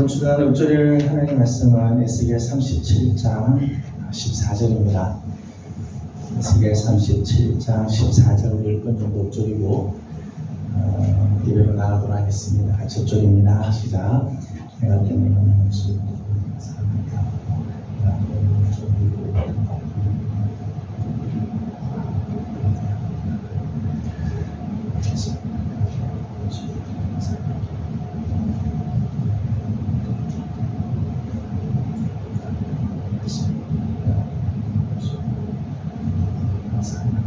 이번 주간 읊조릴 하나님의 말씀은 에스겔 37장 14절입니다. 에스겔 37장 14절을 10번 정도 읊조리고 예배로 나가도록 하겠습니다. 같이 읊조립니다. 시작. 내가 때문에 영광을 주고 감사합니다.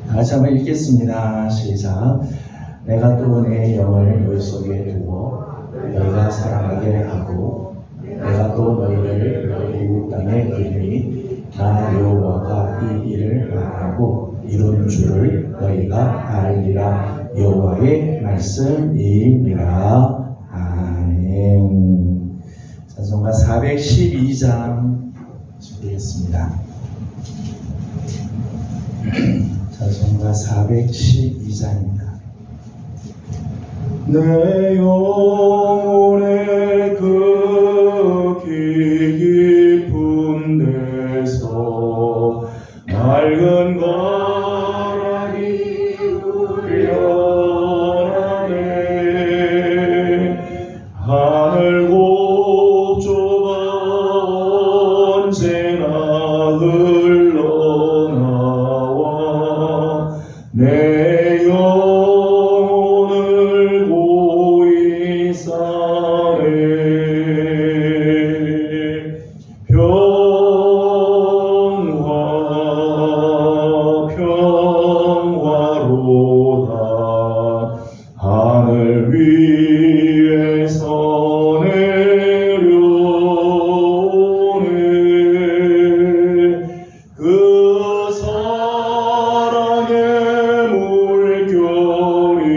다시 한번 읽겠습니다. 시작. 내가 또 내 영을 너희 속에 두고 너희가 살아가게 하고 내가 또 너희를 너희 땅에 두리니 나 여호와가 이 일을 하고 이룬 줄을 너희가 알리라. 여호와의 말씀이니라. 아멘. 찬송가 412장 준비했습니다. 찬송가 412장입니다. 내 영혼의 그 깊은 데서 맑은 바람이 흘려나네. 하늘 곡조가 언제나 흘러나와 내 영혼을 고이 싸네. 평화로다. 하늘 위에서 내려오네. 그 사랑의 물결이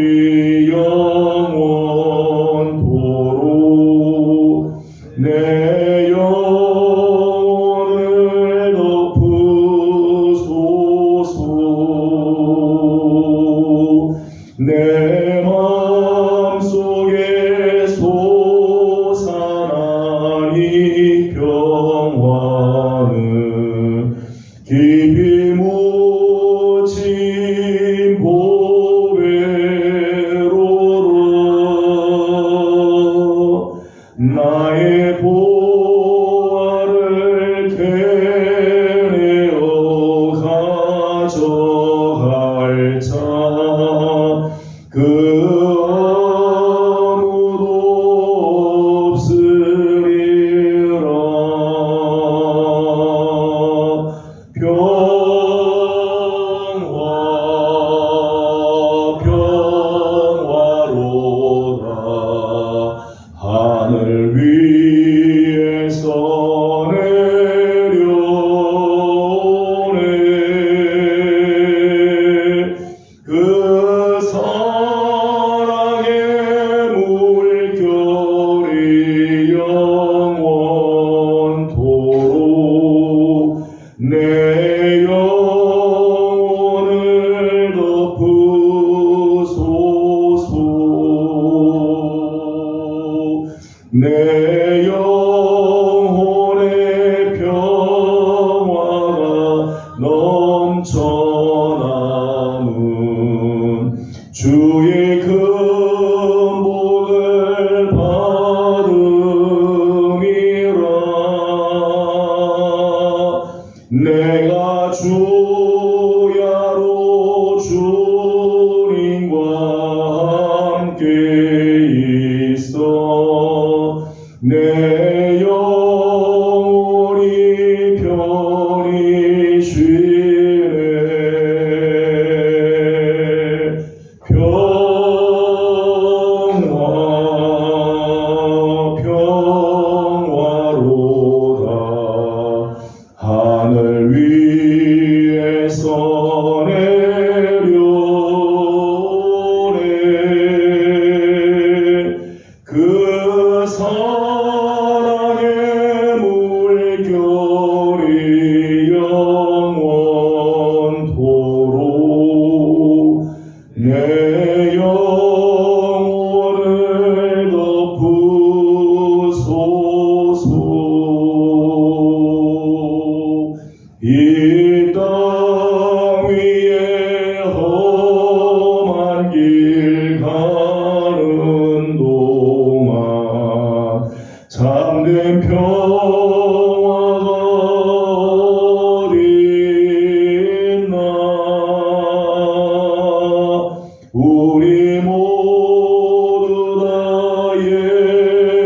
영원토록 내 영혼을 덮으소서. 내 마음속에 솟아나니 평화는 깊이 묻힌 보배로라. 나의 보화를 캐내어 가져갈 자 그 아무도 없으리라. 평화로다. 하늘 위에서 내려오네. 그 사랑의 내 영혼의 평화가 넘쳐남은 주의 근복을 받음이라. 내가 주야로 주님과 함께 있어 내 영혼이 편히 쉬네. 평화로다. 하늘 위에서 내려오네. 그 사랑의 물결이 영원토록 내 영혼을 덮으소서. 이 땅 위에 험한 길 가는 동안 참된 평화가 어딨나. 우리 모두 다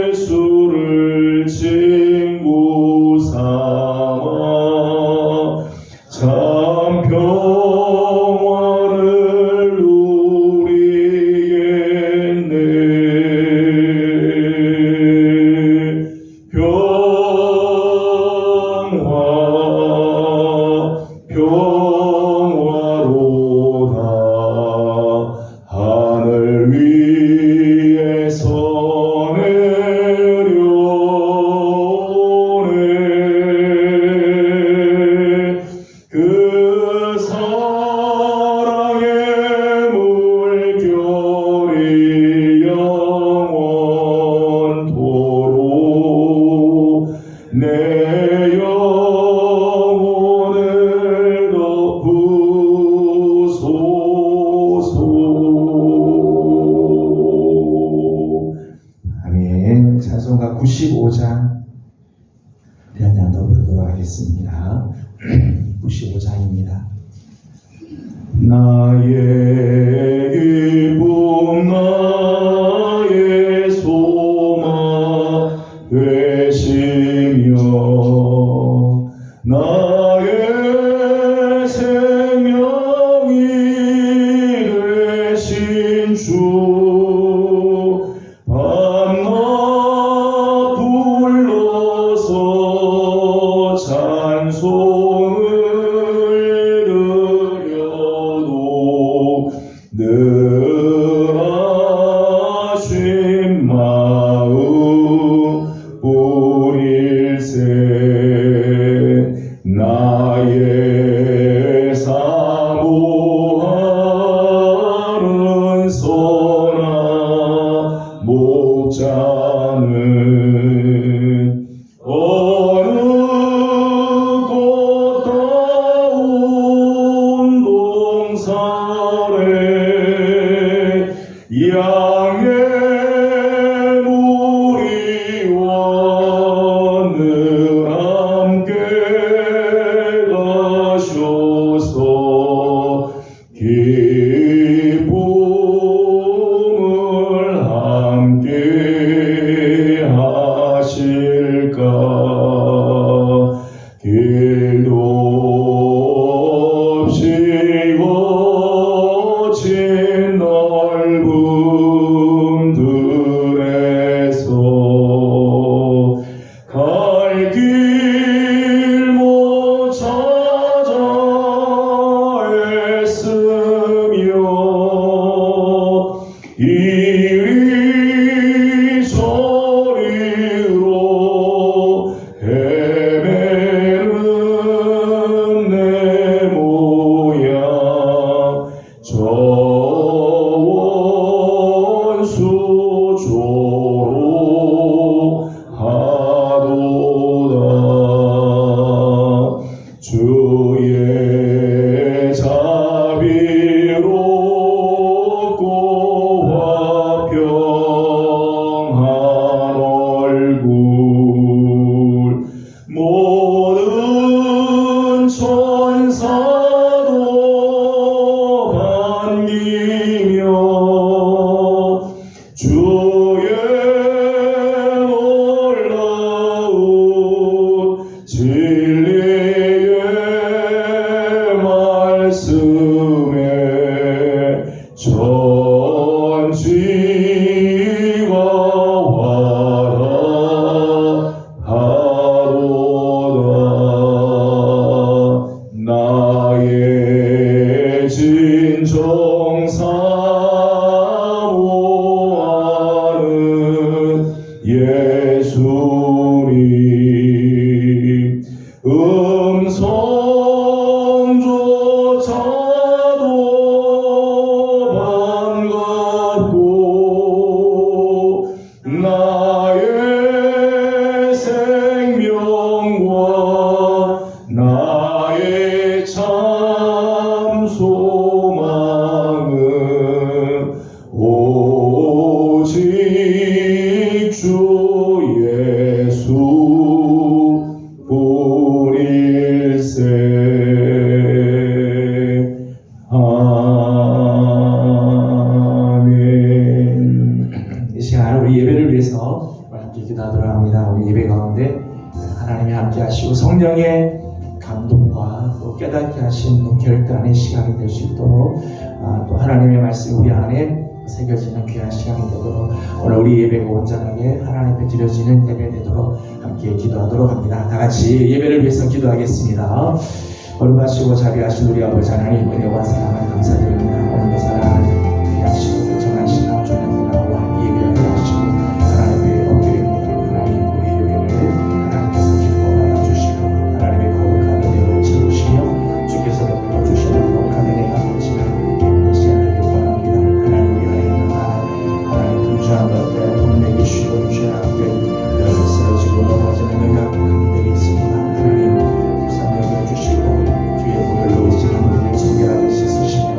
예수를 친구 삼아 참 평화를 누리겠네. 평화로다. 하늘 위에서 내려오네. 그 사랑의 물결이 영원토록 내 영혼을 덮으소서. 아멘. 찬송가 95장 우리 한잔 더 부르도록 하겠습니다. 95장입니다. 나의 기쁨 나의 소망 되시며 나의 생명이 되신 주 밤낮 불러서 찬송을 드려도 늘 아쉬운 마음 뿌릴세. 나의 사모하는 선한 목자는 어느 꽃다운 동산에 양의 무리와 늘 함께 가셔서 기쁨을 함께 하실까. 길도 없이 거친 넓은 들에서 갈 길 못 찾아 애쓰며 이리저리로 헤매는 내 모양 저 원수 조로 오직 주 예수 뿐일세. 아멘. 이 시간 우리 예배를 위해서 함께 기도하도록 합니다. 우리 예배 가운데 하나님이 함께 하시고 성령의 감동과 또 깨닫게 하신 또 결단의 시간이 될 수 있도록 또 하나님의 말씀이 우리 안에 새겨지는 귀한 시간이 되도록 오늘 우리 예배가 온전하게 하나님 앞에 드려지는 예배 되도록 함께 기도하도록 합니다. 다 같이 예배를 위해서 기도하겠습니다. 거룩하시고 자비하신 우리 아버지 하나님, 은혜와 사랑을 감사드립니다. 오늘도 사랑을 위하시고 정한 시간 저녁이라고 예배하게 하시고 하나님 앞에 엎드립니다. 하나님 우리 예배를 하나님께서 기뻐 받아주시고 하나님의 거룩한 은혜로 채우시며 주께서 베풀어 주시는 거룩한 은혜가 넘치는 시간 되길 원합니다. 하나님 안에 있는 하나님 부주한 것들 동네기 쉬고 주신 앞에 쓰러지고 넘어지는 여가 강들이 있습니다. 하나님 불쌍히 여겨주시고 주의 보혈로 오시는 우리를 정결하게 씻으시며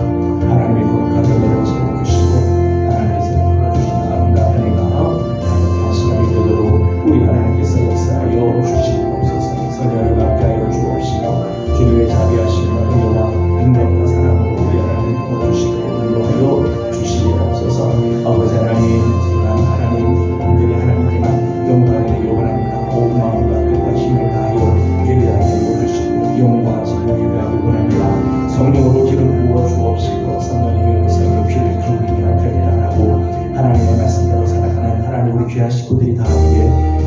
하나님의 거룩한 은혜를 채워주시고 하나님께서 베풀어주시는 아름다운 은혜가 한 시간이 되도록 우리 하나님께서 역사하여 주시옵소서. 성령님 함께하여 주옵시고 주님의 자비하시는 은혜와 능력과 사랑으로 우리 하나님 부어주시고 인도하여 주시옵소서. 아버지 하나님, 하나님 분들이 하나님께만 영광을 요구합니다. 온 마음과 뜻과 힘을 다하여 예배하게 해주시고 영광 지금 예배하기 원합니다. 성령으로 기름 부어 주옵시고 성령님의 음성에 귀를 기울이며 결단하고 하나님의 말씀대로 살아가는 하나님 우리 귀한 식구들이 다 함께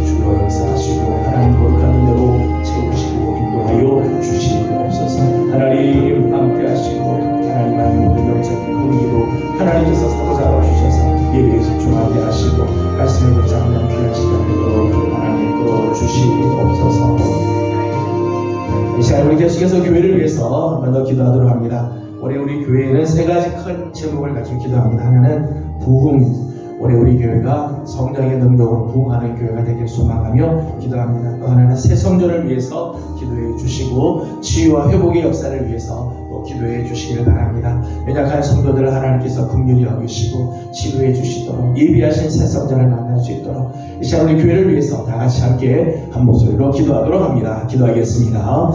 주로 역사하시고 하나님 거룩한 은혜로 채우시고 인도하여 주시옵소서. 하나님 함께하시고 하나님 안에 모든 영적인 분위기도 하나님께서 사로잡아 주셔서 예배에 집중하게 하시고 말씀을 붙잡는 귀한 시간 되도록 하나님 끌어주시옵소서. 이 시간 우리 계속해서 교회를 위해서 한 번 더 기도하도록 합니다. 올해 우리 교회에는 세 가지 큰 제목을 가지고 기도합니다. 하나는 부흥, 올해 우리 교회가 성령의 능력으로 부흥하는 교회가 되길 소망하며 기도합니다. 또 하나는 새 성전을 위해서 기도해 주시고 치유와 회복의 역사를 위해서 또 기도해 주시길 바랍니다. 연약한 성도들을 하나님께서 긍휼히 여기시고 치유해 주시도록 예비하신 새 성전을 만날 수 있도록 이 시간 우리 교회를 위해서 다 같이 함께 한 목소리로 기도하도록 합니다. 기도하겠습니다.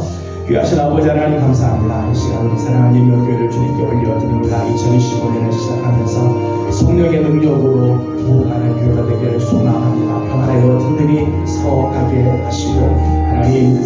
귀하신 아버지 하나님 감사합니다. 이 시간 우리 사랑하는 예명교회를 주님께 올려드립니다. 2025년을 시작하면서 성령의 능력으로 부흥하는 교회가 되기를 소망합니다. 평안하여 든든히 서가게 하시고 하나님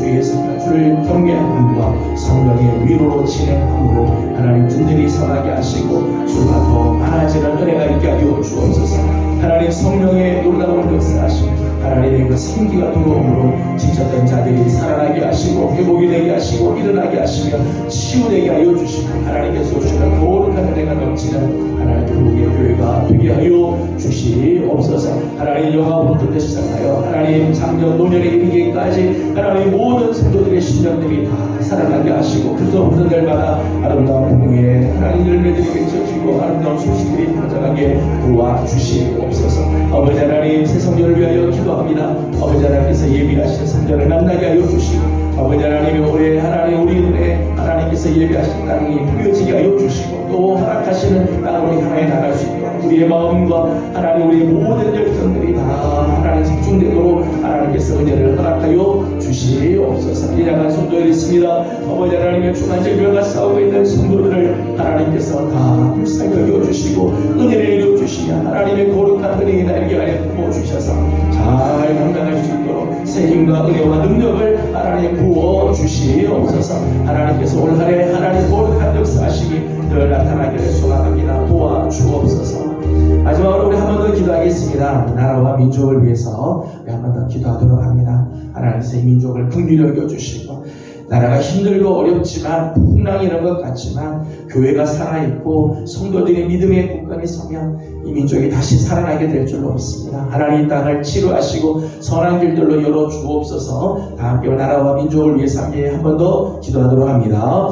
주를 경외함과 성령의 위로로 진행함으로 하나님 든든히 서가게 하시고 주가 더 많아지는 은혜가 있게 하여 주옵소서. 하나님 성령의 놀라운 역사하시고 하나님의 그 생기가 들어옴으로 지쳤던 자들이 살아나게 하시고 회복이 되게 하시고 일어나게 하시며 치유되게 하여 주시고 하나님께서 주시는 거룩한 은혜가 넘치는 하나님 회복의 교회가 되게 하여 주시옵소서. 하나님 영화부터 시작하여 하나님 작년 노년에 이르기까지 하나님 모든 성도들의 심령들이 다 살아나게 하시고 그래서 모든 날마다 아름다운 부흥의 하나님 열매들이 맺혀지고 아름다운 소식들이 퍼져가게 도와주시옵소서. 아버지 하나님 새 성전을 위하여 기도합니다. 아버지 하나님께서 예비하신 성전을 만나게 하여 주시고 아버지 하나님이 올해 하나님 우리 눈에 하나님께서 예비하신 땅이 보여지게 하여 주시고 또 허락하시는 땅으로 향해 나갈 수 있도록 우리의 마음과 하나님 우리의 모든 열정들이 다 하나님 집중되도록 하나님께서 은혜를 허락하여 주시옵소서. 이장한 성도들이 있습니다. 아버지 하나님의 중한 질병과 싸우고 있는 성도들을 하나님께서 다 불쌍히 여겨주시고 은혜를 이루어주시며 하나님의 거룩한 은혜의 날개 아래 부어주셔서 잘 감당할 수 있도록 새 힘과 은혜와 능력을 하나님 부어주시옵소서. 하나님께서 올 한해 하나님 거룩한 역사하심이 늘 나타나기를 소망합니다. 도와주옵소서. 마지막으로 우리 한 번 더 기도하겠습니다. 나라와 민족을 위해서 우리 한 번 더 기도하도록 합니다. 하나님께서 이 민족을 긍휼히 여겨주시고 나라가 힘들고 어렵지만 풍랑이 이런 것 같지만 교회가 살아있고 성도들이 믿음의 굳건히 서면 이 민족이 다시 살아나게 될 줄로 믿습니다. 하나님 땅을 치료하시고 선한 길들로 열어주옵소서. 다 함께 나라와 민족을 위해서 함께 한 번 더 기도하도록 합니다.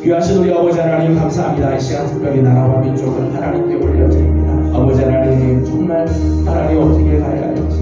귀하신 우리 아버지 하나님 감사합니다. 이 시간 특별히 나라와 민족을 하나님께 올려드립니다. 아버지 하나님 정말 하나님 어떻게 가야 할지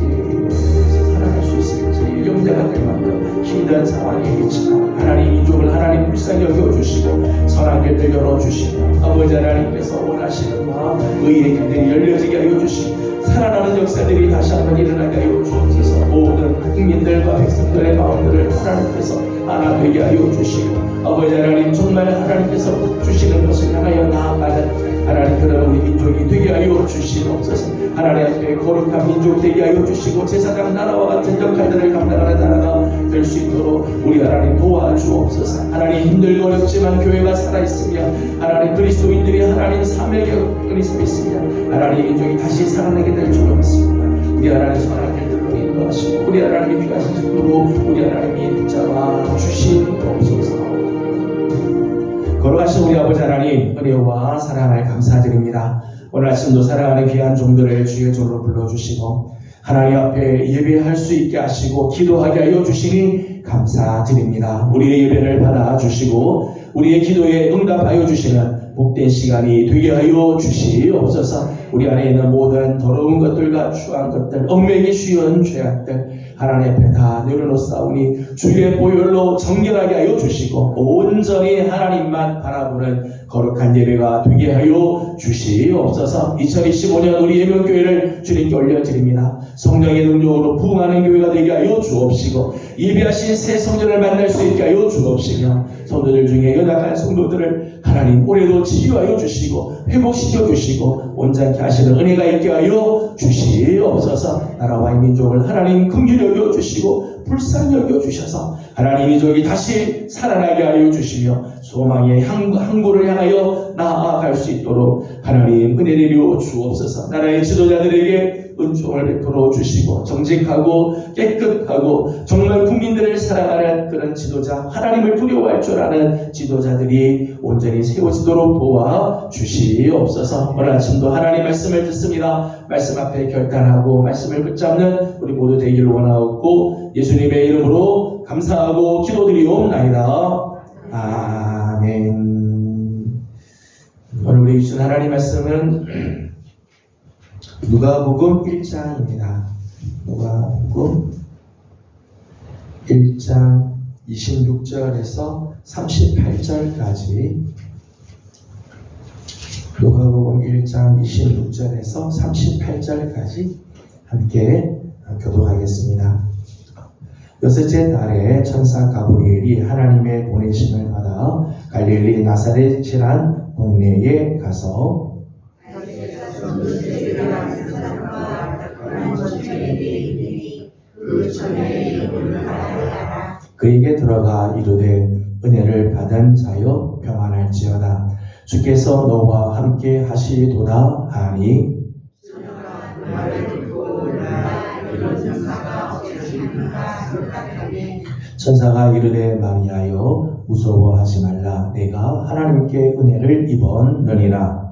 살아갈 수 있을지 용대가 될 만큼 힘든 상황이 있지만 하나님 민족을 하나님 불쌍히 여겨주시고 선한 길들 열어주시고 아버지 하나님께서 원하시는 바 의의 길들이 열려지게 하여 주시고 살아나는 역사들이 다시 한번 일어나게 하여 주옵소서. 모든 국민들과 백성들의 마음들을 하나님께서 하나 되게 하여 주시고, 아버지 하나님, 정말 하나님께서 주시는 것을 향하여 나아가는 하나님 그런 우리 민족이 되게 하여 주시옵소서. 하나님 앞에 거룩한 민족 되게 하여 주시고, 제사장 나라와 같은 역할들을 감당하는 나라가 될 수 있도록 우리 하나님 도와주옵소서. 하나님, 힘들고 어렵지만 교회가 살아있으며, 하나님 그리스도인들이 하나님 사명에 서 있으며, 하나님 민족이 다시 살아나게 될 줄 믿습니다. 우리 하나님 선한 길들로 인도하시고, 우리 하나님이 귀하신 손으로 우리 하나님이 붙잡아 주시옵소서. 거룩하신 우리 아버지 하나님, 은혜와 사랑을 감사드립니다. 오늘 아침도 사랑하는 귀한 종들을 주의 종으로 불러주시고, 하나님 앞에 예배할 수 있게 하시고 기도하게 하여 주시니 감사드립니다. 우리의 예배를 받아주시고 우리의 기도에 응답하여 주시는 복된 시간이 되게 하여 주시옵소서. 우리 안에 있는 모든 더러운 것들과 추한 것들, 얽매기 쉬운 죄악들 하나님 앞에 다 내려놓사오니 주의 보혈로 정결하게 하여 주시고 온전히 하나님만 바라보는 거룩한 예배가 되게 하여 주시옵소서. 2025년 우리 예명교회를 주님께 올려드립니다. 성령의 능력으로 부흥하는 교회가 되게 하여 주옵시고, 예비하신 새 성전을 만날 수 있게 하여 주옵시며, 성도들 중에 연약한 성도들을 하나님 올해도 치유하여 주시고 회복시켜 주시고 온전케 하시는 은혜가 있게 하여 주시옵소서. 나라와 이 민족을 하나님 긍휼히 여겨 주시고 불쌍히 여겨 주셔서 하나님 민족이 다시 살아나게 하여 주시며 소망의 항구를 향하여 나아갈 수 있도록 하나님 은혜 내려 주옵소서. 나라의 지도자들에게 은총을 베풀어 주시고 정직하고 깨끗하고 정말 국민들을 사랑하는 그런 지도자, 하나님을 두려워할 줄 아는 지도자들이 온전히 세워지도록 도와 주시옵소서. 오늘 아침도 하나님 말씀을 듣습니다. 말씀 앞에 결단하고 말씀을 붙잡는 우리 모두 되기를 원하옵고 예수님의 이름으로 감사하고 기도드리옵나이다. 아멘. 오늘 우리 주신 하나님 말씀은 누가복음 1장입니다. 누가복음 1장 26절에서 38절까지, 누가복음 1장 26절에서 38절까지 함께 교독하겠습니다. 여섯째 달에 천사 가브리엘이 하나님의 보내심을 받아 갈릴리 나사렛이란 동네에 가서 그에게 들어가 이르되 은혜를 받은 자여 평안할지어다. 주께서 너와 함께 하시도다 하니 천사가 이르되 마리아여 무서워하지 말라. 내가 하나님께 은혜를 입었느니라.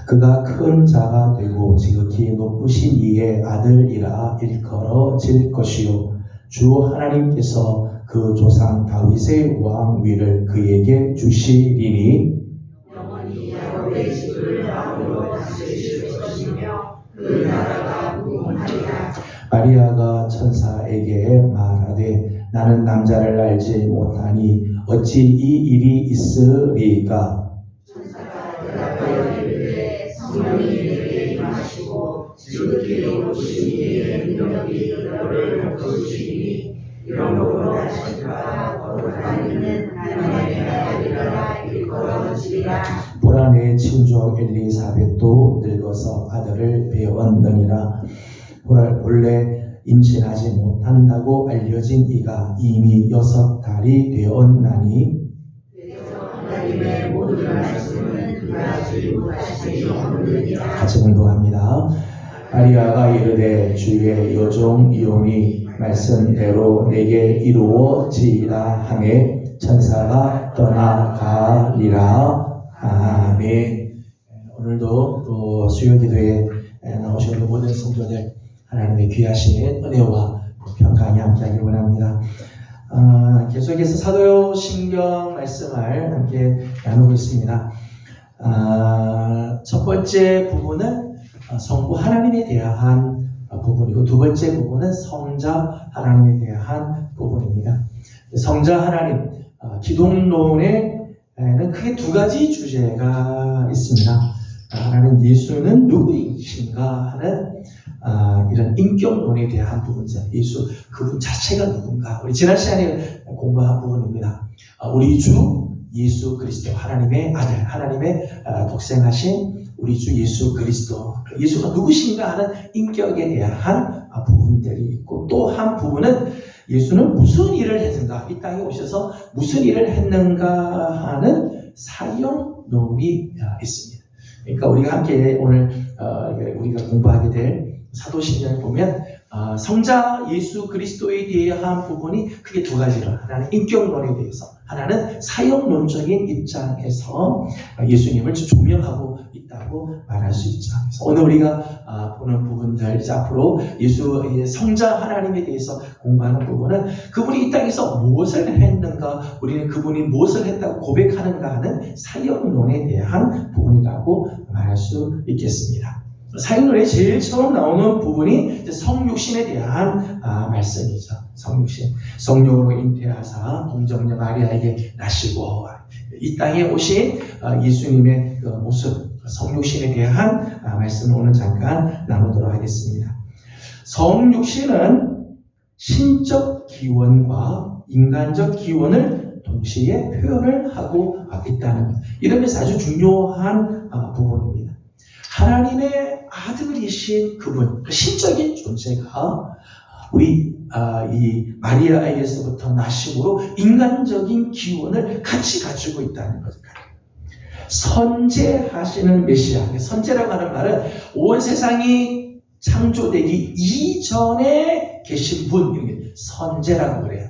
그가 큰 자가 되고 지극히 높으신 이의 아들이라 일컬어질 것이요 주 하나님께서 그 조상 다윗의 왕위를 그에게 주시리니 영원히 야곱의 집을 왕으로 다스리실 것이며 그 나라가 무궁하리라. 마리아가 천사에게 말하되 나는 남자를 알지 못하니 어찌 이 일이 있으리까? 천사가 대답하여 이르되 성령이 내게 임하시고 지극히 높으신 이의 능력이 너를 덮어주시니 이러므로 하실까 거룩한 이는 하나님의 아들이라 일컬어지리라. 보라 내 친족 엘리사벳도 늙어서 아들을 배웠느니라. 본래 임신하지 못한다고 알려진 이가 이미 6달이 되었나니 하나님의 모든 말씀은 그가지 못하시니 없느니라. 같이 공동합니다. 마리아가 이르되 주의 여종 이온이 말씀대로 내게 이루어지이다 하매 천사가 떠나가니라. 아멘. 오늘도 또 수요기도에 나오시는 모든 성도들 하나님의 귀하신 은혜와 평강이 함께하길 원합니다. 계속해서 사도신경 말씀을 함께 나누고 있습니다. 첫 번째 부분은 성부 하나님에 대한 부분이고, 두 번째 부분은 성자 하나님에 대한 부분입니다. 성자 하나님, 기독론의 크게 두 가지 주제가 있습니다. 하나는 예수는 누구이신가 하는 이런 인격론에 대한 부분이죠. 예수 그분 자체가 누군가. 우리 지난 시간에 공부한 부분입니다. 우리 주 예수 그리스도 하나님의 아들, 하나님의 독생하신 우리 주 예수 그리스도, 예수가 누구신가 하는 인격에 대한 부분들이 있고, 또 한 부분은 예수는 무슨 일을 했는가, 이 땅에 오셔서 무슨 일을 했는가 하는 사역론이 있습니다. 그러니까 우리가 함께 오늘 우리가 공부하게 될 사도신경을 보면 성자 예수 그리스도에 대한 부분이 크게 두 가지로, 하나는 인격론에 대해서, 하나는 사역론적인 입장에서 예수님을 조명하고 있다고 말할 수 있죠. 그래서 오늘 우리가 보는 부분들, 이제 앞으로 예수 성자 하나님에 대해서 공부하는 부분은 그분이 이 땅에서 무엇을 했는가, 우리는 그분이 무엇을 했다고 고백하는가 하는 사역론에 대한 부분이라고 말할 수 있겠습니다. 사역론에 제일 처음 나오는 부분이 성육신에 대한 말씀이죠. 성육신, 성령으로 잉태하사 동정녀 마리아에게 나시고 이 땅에 오신 예수님의 그 모습, 성육신에 대한 말씀을 오늘 잠깐 나누도록 하겠습니다. 성육신은 신적 기원과 인간적 기원을 동시에 표현을 하고 있다는 것, 이러면서 아주 중요한 부분입니다. 하나님의 아들이신 그분, 그 신적인 존재가 우리 이 마리아에게서부터 나심으로 인간적인 기원을 같이 가지고 있다는 거죠. 선제하시는 메시아, 선제라고 하는 말은 온 세상이 창조되기 이전에 계신 분, 선제라고 그래요.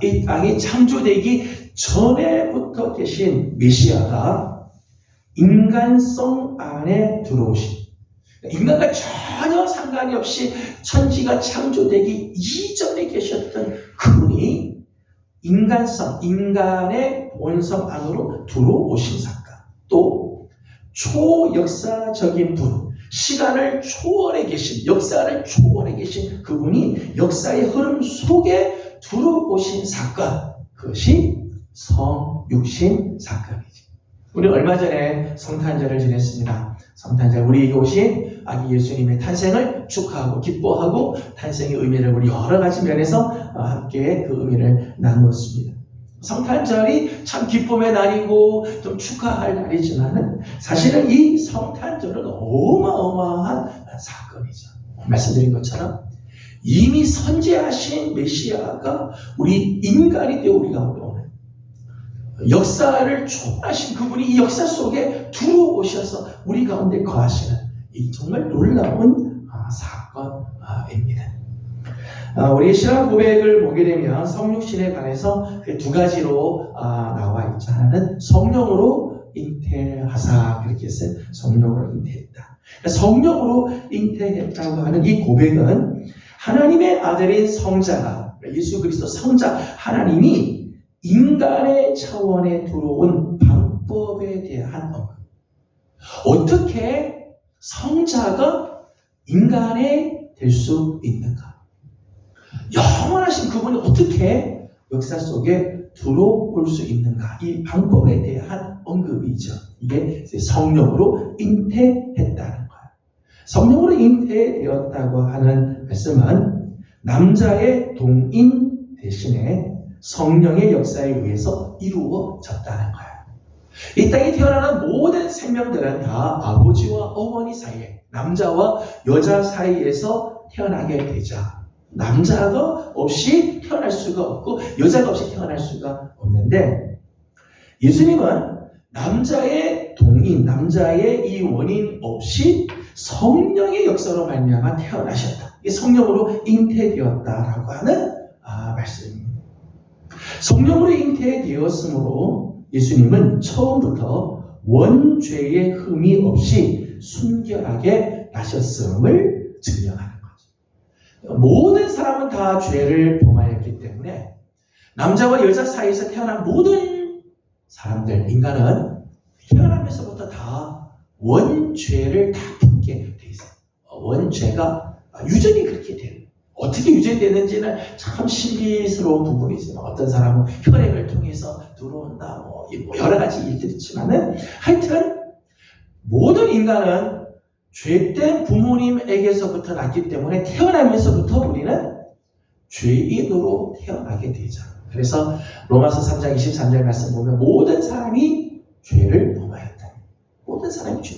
이 땅이 창조되기 전에부터 계신 메시아가 인간성 안에 들어오신, 인간과 전혀 상관이 없이 천지가 창조되기 이전에 계셨던 그분이 인간성, 인간의 본성 안으로 들어오신 사건, 또 초역사적인 분, 시간을 초월해 계신, 역사를 초월해 계신 그분이 역사의 흐름 속에 들어오신 사건, 그것이 성육신 사건이죠. 우리 얼마 전에 성탄절을 지냈습니다. 성탄절, 우리에게 오신 아기 예수님의 탄생을 축하하고 기뻐하고 탄생의 의미를 우리 여러 가지 면에서 함께 그 의미를 나누었습니다. 성탄절이 참 기쁨의 날이고 좀 축하할 날이지만 사실은 이 성탄절은 어마어마한 사건이죠. 말씀드린 것처럼 이미 선제하신 메시아가 우리 인간이 되어 우리 가운데 오는, 역사를 초월하신 그분이 이 역사 속에 들어오셔서 우리 가운데 거하시는 이 정말 놀라운 사건입니다. 우리 신앙 고백을 보게 되면 성육신에 관해서 두 가지로 나와 있죠. 하나는 성령으로 잉태하사, 그렇게 했어요. 성령으로 잉태했다. 성령으로 잉태했다고 하는 이 고백은 하나님의 아들인 성자가, 예수 그리스도 성자 하나님이 인간의 차원에 들어온 방법에 대한 언급. 어떻게 성자가 인간에 될 수 있는가? 영원하신 그분이 어떻게 역사 속에 들어올 수 있는가? 이 방법에 대한 언급이죠. 이게 성령으로 잉태했다는 거예요. 성령으로 잉태되었다고 하는 말씀은 남자의 동인 대신에 성령의 역사에 의해서 이루어졌다는 거예요. 이 땅에 태어나는 모든 생명들은 다 아버지와 어머니 사이에, 남자와 여자 사이에서 태어나게 되죠. 남자가 없이 태어날 수가 없고 여자가 없이 태어날 수가 없는데, 예수님은 남자의 동인, 남자의 이 원인 없이 성령의 역사로 말미암아 태어나셨다. 이게 성령으로 잉태되었다라고 하는 말씀입니다. 성령으로 잉태되었으므로 예수님은 처음부터 원죄의 흠이 없이 순결하게 나셨음을 증명하는 거죠. 모든 사람은 다 죄를 범하였기 때문에 남자와 여자 사이에서 태어난 모든 사람들, 인간은 태어나면서부터 다 원죄를 다 품게 돼 있어요. 원죄가 유전이 그렇게 돼요. 어떻게 유전되는지는 참 신비스러운 부분이지만 어떤 사람은 혈액을 통해서 들어온다 뭐 여러 가지 일들이 있지만은 하여튼 모든 인간은 죄된 부모님에게서부터 났기 때문에 태어나면서부터 우리는 죄인으로 태어나게 되죠. 그래서 로마서 3장 23절 말씀 보면 모든 사람이 죄를 범하였다. 모든 사람이 죄.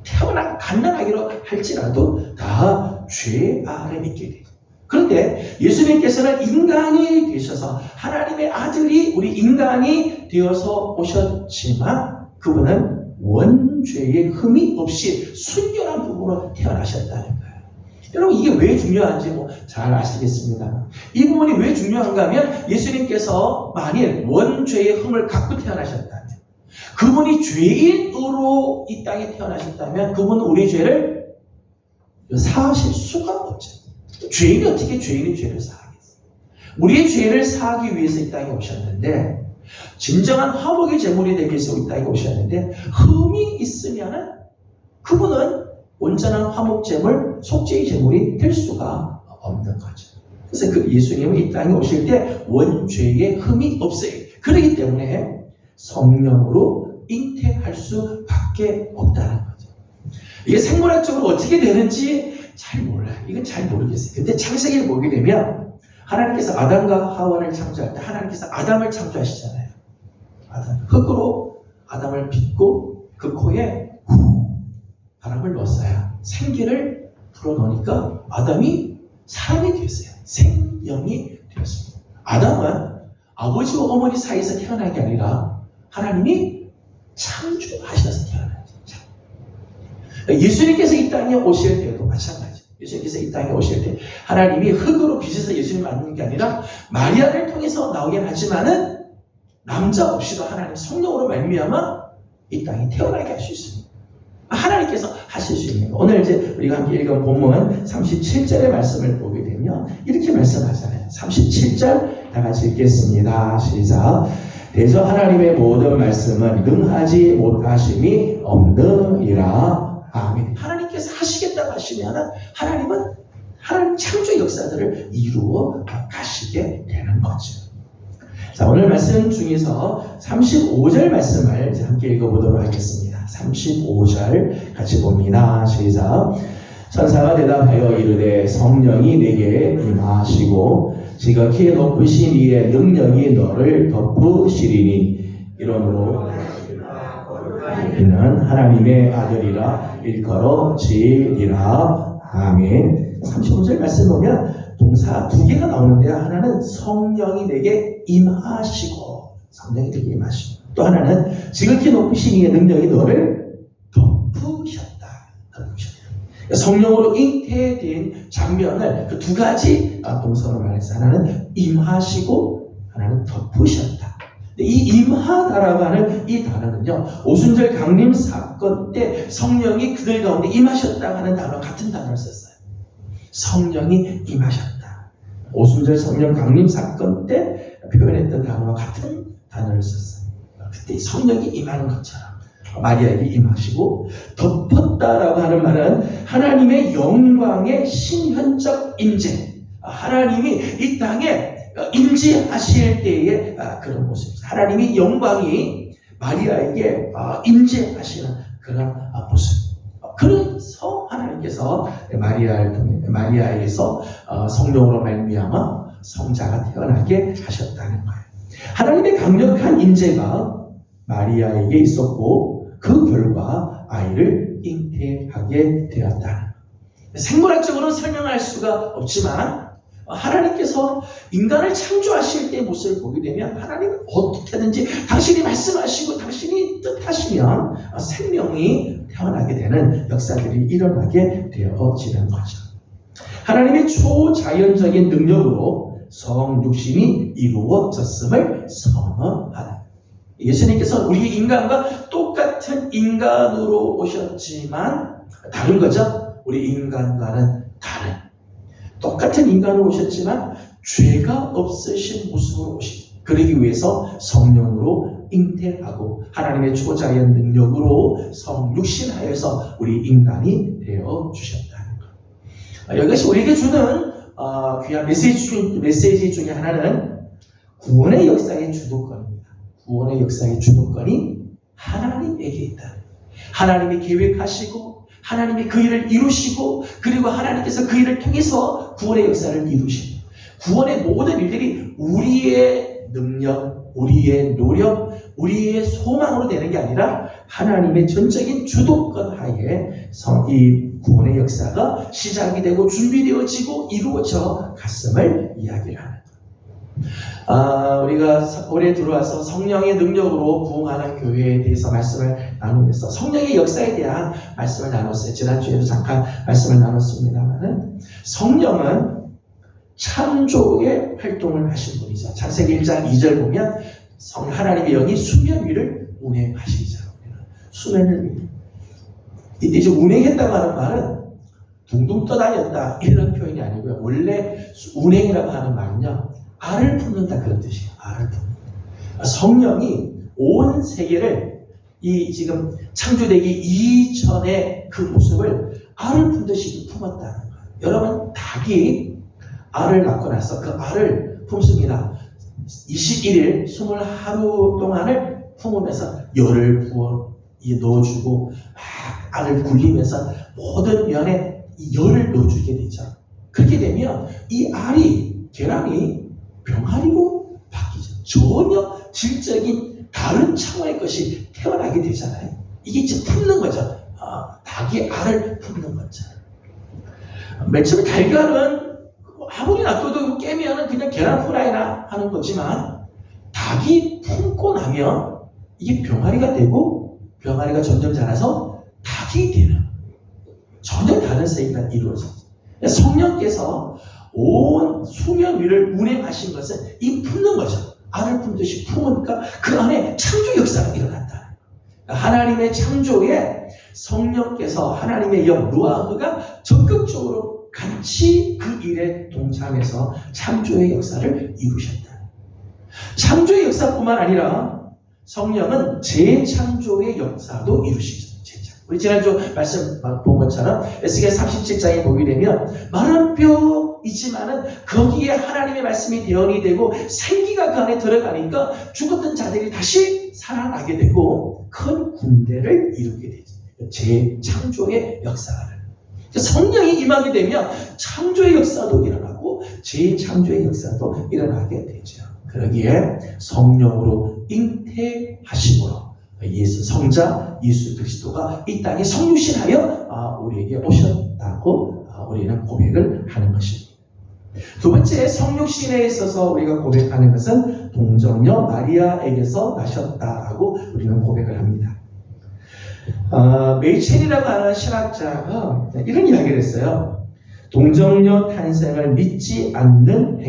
태어나 갓난아기로 할지라도 다 죄 아래 있게 되죠. 그런데 예수님께서는 인간이 되셔서 하나님의 아들이 우리 인간이 되어서 오셨지만 그분은 원죄의 흠이 없이 순결한 부분으로 태어나셨다는 거예요. 여러분 이게 왜 중요한지 뭐 잘 아시겠습니다. 이 부분이 왜 중요한가 하면 예수님께서 만일 원죄의 흠을 갖고 태어나셨다면 그분이 죄인으로 이 땅에 태어나셨다면 그분은 우리 죄를 사하실 수가 없죠. 죄인이 어떻게 죄인의 죄를 사하겠어요? 우리의 죄를 사하기 위해서 이 땅에 오셨는데 진정한 화목의 제물이 되기 위해서 이 땅에 오셨는데 흠이 있으면 그분은 온전한 화목 제물, 속죄의 제물이 될 수가 없는 거죠. 그래서 그 예수님은 이 땅에 오실 때 원죄의 흠이 없어요. 그렇기 때문에 성령으로 잉태할 수밖에 없다는 거죠. 이게 생물학적으로 어떻게 되는지 잘 몰라요. 이건 잘 모르겠어요. 근데 창세기를 보게 되면 하나님께서 아담과 하와를 창조할 때 하나님께서 아담을 창조하시잖아요. 흙으로 아담을 빚고 그 코에 바람을 넣었어요. 생기를 불어넣으니까 아담이 사람이 되었어요. 생명이 되었습니다. 아담은 아버지와 어머니 사이에서 태어난 게 아니라 하나님이 창조하셔서 태어났죠. 예수님께서 이 땅에 오실 때도 마찬가지예요. 예수님께서 이 땅에 오실 때 하나님이 흙으로 빚어서 예수님 만드는 게 아니라 마리아를 통해서 나오긴 하지만은 남자 없이도 하나님 성령으로 말미암아 이 땅에 태어나게 할 수 있습니다. 하나님께서 하실 수 있는 거. 오늘 이제 우리가 함께 읽은 본문 37절의 말씀을 보게 되면 이렇게 말씀하잖아요. 37절 다 같이 읽겠습니다. 시작. 대저 하나님의 모든 말씀은 능하지 못하심이 없느니라. 아멘. 하나님께서 하시겠다고 하시면 하나님은 하나님 창조 역사들을 이루어 가시게 되는 거죠. 자, 오늘 말씀 중에서 35절 말씀을 이제 함께 읽어보도록 하겠습니다. 35절 같이 봅니다. 시작. 천사가 대답하여 이르되 성령이 내게 임하시고 지극히 높으신 이의 능력이 너를 덮으시리니 이러므로 이는 하나님의 아들이라 일컬어지리라. 아멘. 35절 말씀 보면 동사 두 개가 나오는데요. 하나는 성령이 내게 임하시고, 성령이 내게 임하시고, 또 하나는 지극히 높으신 이의 능력이 너를 덮으셨다. 성령으로 잉태된 장면을 그 두 가지 동사로 말해서 하나는 임하시고 하나는 덮으셨다. 이 임하다라고 하는 이 단어는요, 오순절 강림 사건 때 성령이 그들 가운데 임하셨다고 하는 단어 같은 단어를 썼어요. 성령이 임하셨다. 오순절 성령 강림 사건 때 표현했던 단어와 같은 단어를 썼어요. 그때 성령이 임하는 것처럼 마리아에게 임하시고, 덮었다라고 하는 말은 하나님의 영광의 신현적 임재, 하나님이 이 땅에 임재하실 때의 그런 모습입니다. 하나님이 영광이 마리아에게 임재하시는 그런 모습. 그래서 하나님께서 마리아에서 성령으로 말미암아 성자가 태어나게 하셨다는 거예요. 하나님의 강력한 임재가 마리아에게 있었고 그 결과 아이를 잉태하게 되었다는 거예요. 생물학적으로는 설명할 수가 없지만 하나님께서 인간을 창조하실 때의 모습을 보게 되면 하나님은 어떻게든지 당신이 말씀하시고 당신이 뜻하시면 생명이 태어나게 되는 역사들이 일어나게 되어지는 거죠. 하나님의 초자연적인 능력으로 성육신이 이루어졌음을 선언하다. 예수님께서 우리 인간과 똑같은 인간으로 오셨지만 다른 거죠. 우리 인간과는 다른, 똑같은 인간으로 오셨지만 죄가 없으신 모습으로 오시고, 그러기 위해서 성령으로 잉태하고 하나님의 초자연 능력으로 성육신하여서 우리 인간이 되어 주셨다는 것. 이것이 우리에게 주는 귀한 메시지 중에 하나는 구원의 역사의 주도권입니다. 구원의 역사의 주도권이 하나님에게 있다. 하나님이 계획하시고 하나님이 그 일을 이루시고 그리고 하나님께서 그 일을 통해서 구원의 역사를 이루시고 구원의 모든 일들이 우리의 능력, 우리의 노력, 우리의 소망으로 되는 게 아니라 하나님의 전적인 주도권 하에 이 구원의 역사가 시작이 되고 준비되어지고 이루어져 갔음을 이야기를 하는 거예요. 우리가 올해 들어와서 성령의 능력으로 부흥하는 교회에 대해서 말씀을 나누면서 성령의 역사에 대한 말씀을 나눴어요. 지난주에도 잠깐 말씀을 나눴습니다만 성령은 창조의 활동을 하신 분이죠. 창세기 1장 2절 보면 하나님의 영이 수면 위를 운행하시죠. 수면을 이때 이제 운행했다고 하는 말은 둥둥 떠다녔다 이런 표현이 아니고요. 원래 운행이라고 하는 말은요, 알을 품는다 그런 뜻이에요. 알을 품는다. 성령이 온 세계를 이 지금 창조되기 이전의 그 모습을 알을 품듯이 품었다는 거예요. 여러분, 닭이 알을 낳고 나서 그 알을 품습니다. 21일 20하루 동안을 품으면서 열을 부어 넣어주고 막 알을 굴리면서 모든 면에 이 열을 넣어주게 되죠. 그렇게 되면 이 알이 계란이 병아리로 바뀌죠. 전혀 질적인 다른 차원의 것이 태어나게 되잖아요. 이게 지금 품는 거죠. 닭이 알을 품는 거죠. 맨 처음에 달걀은 아무리 놔둬도 깨면 그냥 계란 후라이나 하는 거지만 닭이 품고 나면 이게 병아리가 되고 병아리가 점점 자라서 닭이 되는 전혀 다른 세계가 이루어져요. 성령께서 온 수면 위를 운행하신 것은 이 품는 거죠. 알을 품듯이 품으니까 그 안에 창조 역사가 일어난다. 하나님의 창조에 성령께서 하나님의 영 루아흐가 적극적으로 같이 그 일에 동참해서 창조의 역사를 이루셨다. 창조의 역사뿐만 아니라 성령은 재창조의 역사도 이루시죠. 우리 지난주 말씀 본 것처럼 에스겔 37장에 보게 되면 마른 뼈이지만은 거기에 하나님의 말씀이 대언이 되고 생기가 그 안에 들어가니까 죽었던 자들이 다시 살아나게 되고 큰 군대를 이루게 되죠. 재창조의 역사를. 성령이 임하게 되면 창조의 역사도 일어나고 재창조의 역사도 일어나게 되죠. 그러기에 성령으로 잉태하심으로 예수 성자 예수 그리스도가 이 땅에 성육신하여 우리에게 오셨다고 우리는 고백을 하는 것입니다. 두 번째, 성육신에 있어서 우리가 고백하는 것은 동정녀 마리아에게서 나셨다라고 우리는 고백을 합니다. 메이첼이라고 하는 신학자가 이런 이야기를 했어요. 동정녀 탄생을 믿지 않는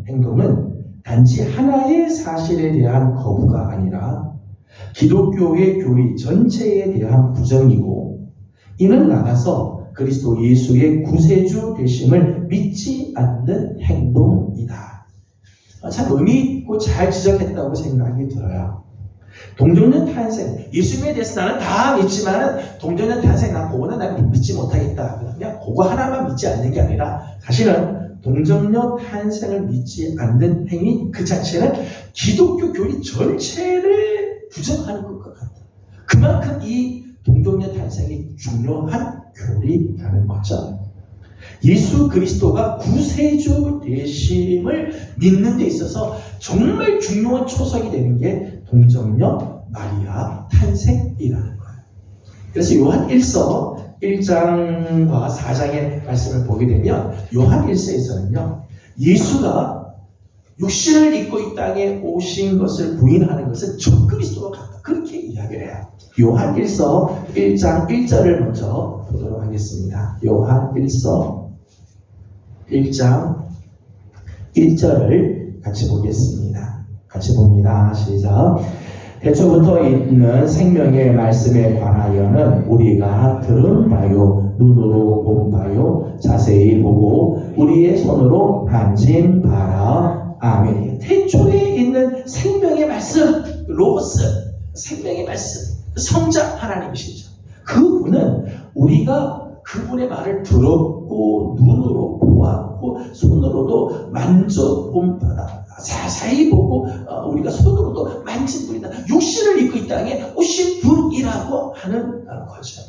행동은 단지 하나의 사실에 대한 거부가 아니라 기독교의 교리 전체에 대한 부정이고, 이는 나가서 그리스도 예수의 구세주 되심을 믿지 않는 행동이다. 참 의미 있고 잘 지적했다고 생각이 들어요. 동정녀 탄생, 예수님에 대해서 나는 다 믿지만 동정녀 탄생 난 그거는 나는 믿지 못하겠다. 그냥 그거 하나만 믿지 않는 게 아니라 사실은 동정녀 탄생을 믿지 않는 행위 그 자체는 기독교 교리 전체를 부정하는 것 같다. 그만큼 이 동정녀 탄생이 중요한 교리라는 거죠. 예수 그리스도가 구세주 되심을 믿는 데 있어서 정말 중요한 초석이 되는 게 동정녀 마리아 탄생이라는 거예요. 그래서 요한 1서 1장과 4장의 말씀을 보게 되면 요한 1서에서는요, 예수가 육신을 입고 이 땅에 오신 것을 부인하는 것은 적그리스도와 같다. 그렇게 이야기를 해요. 요한 1서 1장 1절을 먼저 보도록 하겠습니다. 요한 1서 1장 1절을 같이 보겠습니다. 같이 봅니다. 시작. 태초부터 있는 생명의 말씀에 관하여는 우리가 들은 바요, 눈으로 본 바요, 자세히 보고 우리의 손으로 만진 바라. 아멘. 태초에 있는 생명의 말씀, 로고스, 생명의 말씀, 성자 하나님이시죠. 그분은 우리가 그분의 말을 들었고 눈으로 보았고 받고 손으로도 만져본바다. 자세히 보고 우리가 손으로도 만진 분이다. 육신을 입고 이 땅에 오신 분이라고 하는 거죠.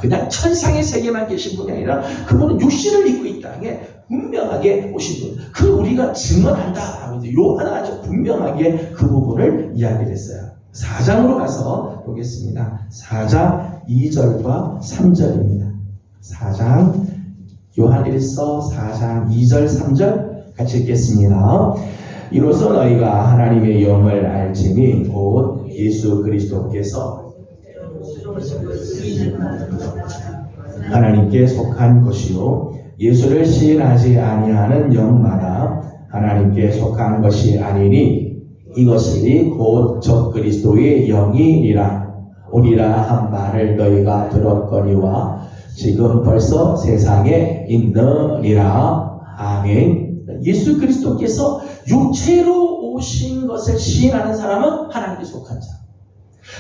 그냥 천상의 세계만 계신 분이 아니라 그분은 육신을 입고 이 땅에 분명하게 오신 분. 그 우리가 증언한다. 요한은 아주 분명하게 그 부분을 이야기를 했어요. 4장으로 가서 보겠습니다. 4장 2절과 3절입니다. 4장 요한일서 4장 2절 3절 같이 읽겠습니다. 이로써 너희가 하나님의 영을 알지니 곧 예수 그리스도께서 하나님께 속한 것이요 예수를 시인하지 아니하는 영마다 하나님께 속한 것이 아니니 이것이 곧 적그리스도의 영이니라. 오리라 한 말을 너희가 들었거니와 지금 벌써 세상에 있느니라. 아멘. 예수 그리스도께서 육체로 오신 것을 시인하는 사람은 하나님께 속한 자.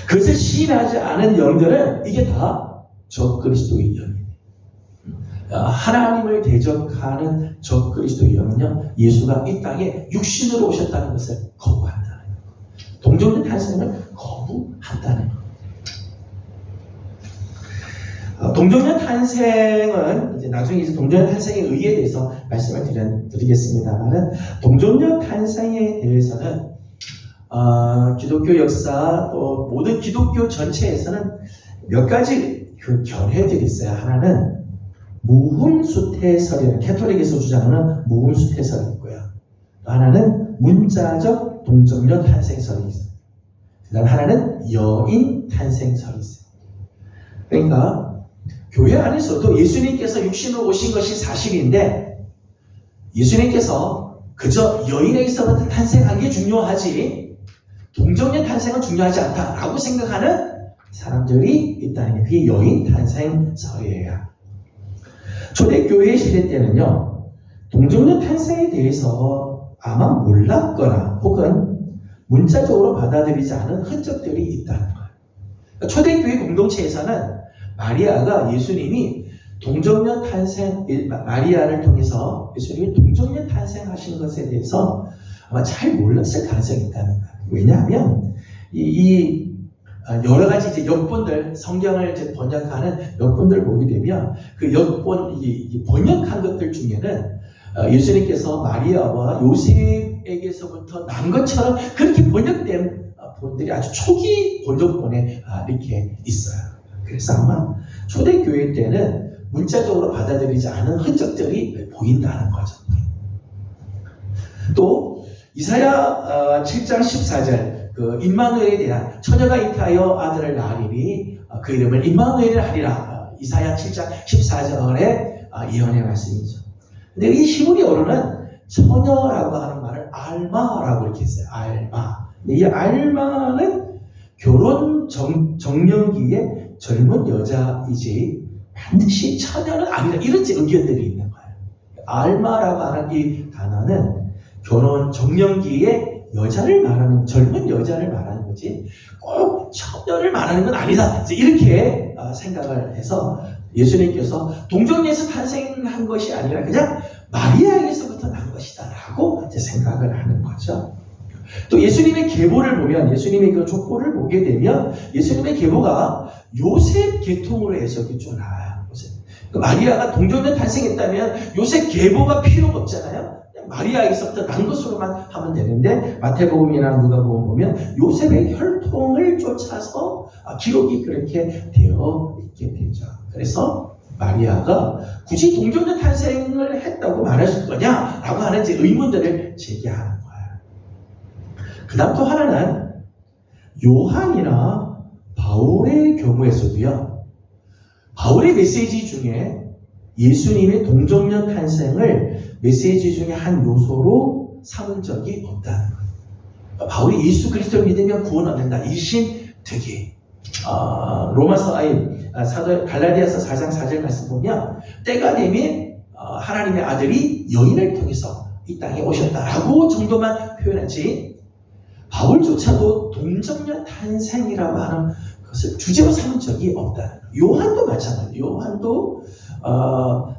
그것을 시인하지 않은 영들은 이게 다 적그리스도의 영이에요. 하나님을 대적하는 적그리스도의 영은요, 예수가 이 땅에 육신으로 오셨다는 것을 거부한다는 거예요. 동정녀 탄생을 거부한다는 거예요. 동정녀 탄생은 이제 나중에 이제 동정녀 탄생의 의의에 대해서 말씀을 드리겠습니다만은 동정녀 탄생에 대해서는 기독교 역사 또 모든 기독교 전체에서는 몇 가지 그 견해들이 있어요. 하나는 무흠수태설이라는 캐톨릭에서 주장하는 무흠수태설이 있고요. 또 하나는 문자적 동정녀 탄생설이 있어요. 그 다음 하나는 여인 탄생설이 있어요. 그러니까 교회 안에서도 예수님께서 육신으로 오신 것이 사실인데 예수님께서 그저 여인에게서부터 탄생한 게 중요하지 동정녀 탄생은 중요하지 않다라고 생각하는 사람들이 있다는 게 그게 여인 탄생설이에요. 초대교회 시대 때는요, 동정녀 탄생에 대해서 아마 몰랐거나 혹은 문자적으로 받아들이지 않은 흔적들이 있다는 거예요. 초대교회 공동체에서는 마리아가 예수님이 동정녀 탄생, 마리아를 통해서 예수님이 동정녀 탄생하신 것에 대해서 아마 잘 몰랐을 가능성이 있다는 거예요. 왜냐하면 여러 가지 이제 역본들, 성경을 이제 번역하는 역본들을 보게 되면 그 역본, 번역한 것들 중에는 예수님께서 마리아와 요셉에게서부터 난 것처럼 그렇게 번역된 본들이 아주 초기 번역본에 이렇게 있어요. 그래서 아마 초대교회 때는 문자적으로 받아들이지 않은 흔적들이 보인다는 거죠. 또 이사야 7장 14절 그 임마누엘에 대한 처녀가 잉태하여 아들을 낳으리니 그 이름을 임마누엘을 하리라. 이사야 7장 14절의 예언의 말씀이죠. 근데 이 히브리어로는 처녀라고 하는 말을 알마라고 이렇게 했어요. 알마. 근데 이 알마는 결혼 정년기에 젊은 여자이지 반드시 처녀는 아니라 이런 의견들이 있는 거예요. 알마라고 하는 이 단어는 결혼 정년기에 여자를 말하는, 젊은 여자를 말하는 거지 꼭 처녀를 말하는 건 아니다. 이제 이렇게 생각을 해서 예수님께서 동정녀에서 탄생한 것이 아니라 그냥 마리아에게서부터 난 것이다 라고 이제 생각을 하는 거죠. 또 예수님의 계보를 보면, 예수님의 그 족보를 보게 되면 예수님의 계보가 요셉 계통으로 해석이 좀 나와요. 마리아가 동정녀 탄생했다면 요셉 계보가 필요가 없잖아요. 마리아에게서부터 난 것으로만 하면 되는데 마태복음이나 누가복음 보면 요셉의 혈통을 쫓아서 기록이 그렇게 되어 있게 되죠. 그래서 마리아가 굳이 동정녀 탄생을 했다고 말할 수 있거냐라고 하는 이제 의문들을 제기하는 거예요. 그 다음 또 하나는 요한이나 바울의 경우에서도요, 바울의 메시지 중에 예수님의 동정녀 탄생을 메시지 중에 한 요소로 삼은 적이 없다는 거예요. 바울이 예수 그리스도를 믿으면 구원 얻는다. 이신 득이. 로마서 사도 갈라디아서 4장 4절 말씀 보면 때가 되면 하나님의 아들이 여인을 통해서 이 땅에 오셨다라고 정도만 표현하지 바울조차도 동정녀 탄생이라고 하는 그것을 주제로 삼은 적이 없다. 요한도 마찬가지예요. 요한도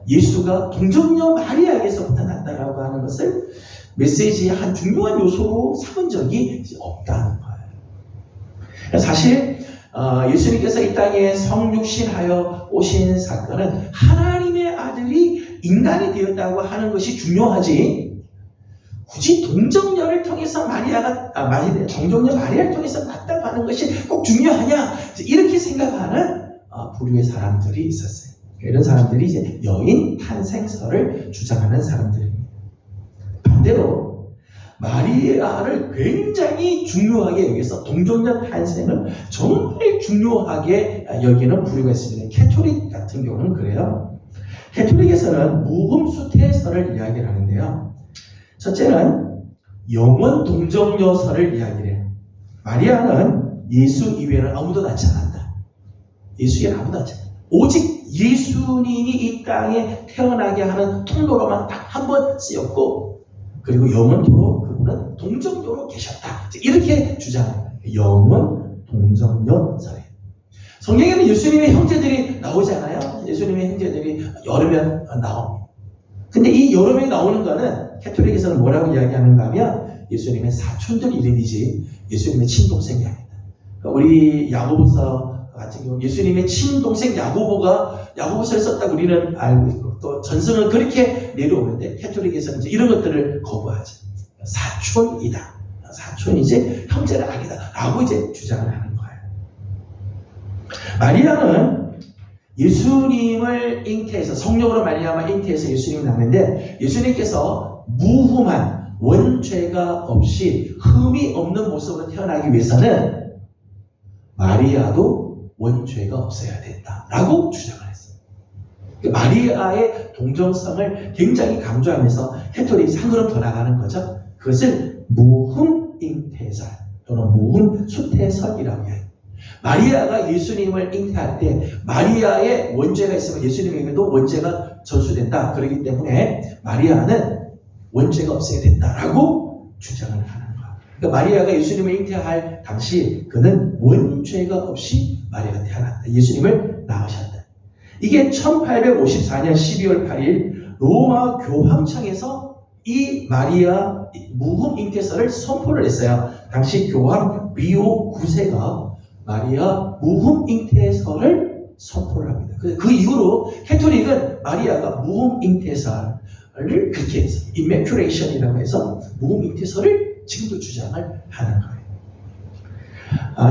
예수가 동정녀 마리아에게서부터 났다라고 하는 것을 메시지의 한 중요한 요소로 삼은 적이 없다는 거예요. 사실 예수님께서 이 땅에 성육신하여 오신 사건은 하나님의 아들이 인간이 되었다고 하는 것이 중요하지, 굳이 동정녀를 통해서 동정녀 마리아를 통해서 났다고 하는 것이 꼭 중요하냐, 이렇게 생각하는 부류의 사람들이 있었어요. 이런 사람들이 이제 여인 탄생설을 주장하는 사람들입니다. 반대로 마리아를 굉장히 중요하게 여기서 동정녀 탄생을 정말 중요하게 여기는 부류가 있습니다. 캐토릭 같은 경우는 그래요. 캐토릭에서는 무흠수태설을 이야기를 하는데요. 첫째는 영원 동정녀설을 이야기를 해요. 마리아는 예수 이외에는 아무도 낳지 않았다. 예수 이외에는 아무도 낳지 않았다. 오직 예수님이 이 땅에 태어나게 하는 통로로만 딱 한 번 쓰였고, 그리고 영원토록 그분은 동정녀로 계셨다. 이렇게 주장합니다. 영원 동정녀설이에요. 성경에는 예수님의 형제들이 나오잖아요. 예수님의 형제들이 여러 명 나옵니다. 근데 이 여러 명이 나오는 거는 캐톨릭에서는 뭐라고 이야기하는가 하면 예수님의 사촌들 이름이지 예수님의 친동생이 아니다. 그러니까 우리 야고보서 같은 경우 예수님의 친동생 야고보서를 썼다고 우리는 알고 있고, 또 전승은 그렇게 내려오는데 캐톨릭에서는 이제 이런 것들을 거부하죠. 사촌이다. 사촌이지 형제는 아니다. 라고 이제 주장을 하는 거예요. 마리아는 예수님을 잉태해서, 성령으로 말미암아 잉태해서 예수님이 낳는데, 예수님께서 무흠한 원죄가 없이 흠이 없는 모습으로 태어나기 위해서는 마리아도 원죄가 없어야 된다라고 주장을 했어요. 마리아의 동정성을 굉장히 강조하면서 캐톨릭이 한 걸음 더 나가는 거죠. 그것을 무흠 잉태설 또는 무흠 수태설이라고 해요. 마리아가 예수님을 잉태할 때 마리아의 원죄가 있으면 예수님에게도 원죄가 전수된다. 그렇기 때문에 마리아는 원죄가 없어야 된다라고 주장을 하는 거예요. 그러니까 마리아가 예수님을 잉태할 당시 그는 원죄가 없이 마리아가 태어났다. 예수님을 낳으셨다. 이게 1854년 12월 8일 로마 교황청에서 이 마리아 무흠 잉태설을 선포를 했어요. 당시 교황 비오 9세가 마리아 무흠 잉태설을 선포를 합니다. 그 이후로 캐톨릭은 마리아가 무흠 잉태설을 그렇게 해서 임매큐레이션이라고 해서 무흠 잉태설을 지금도 주장을 하는 거예요.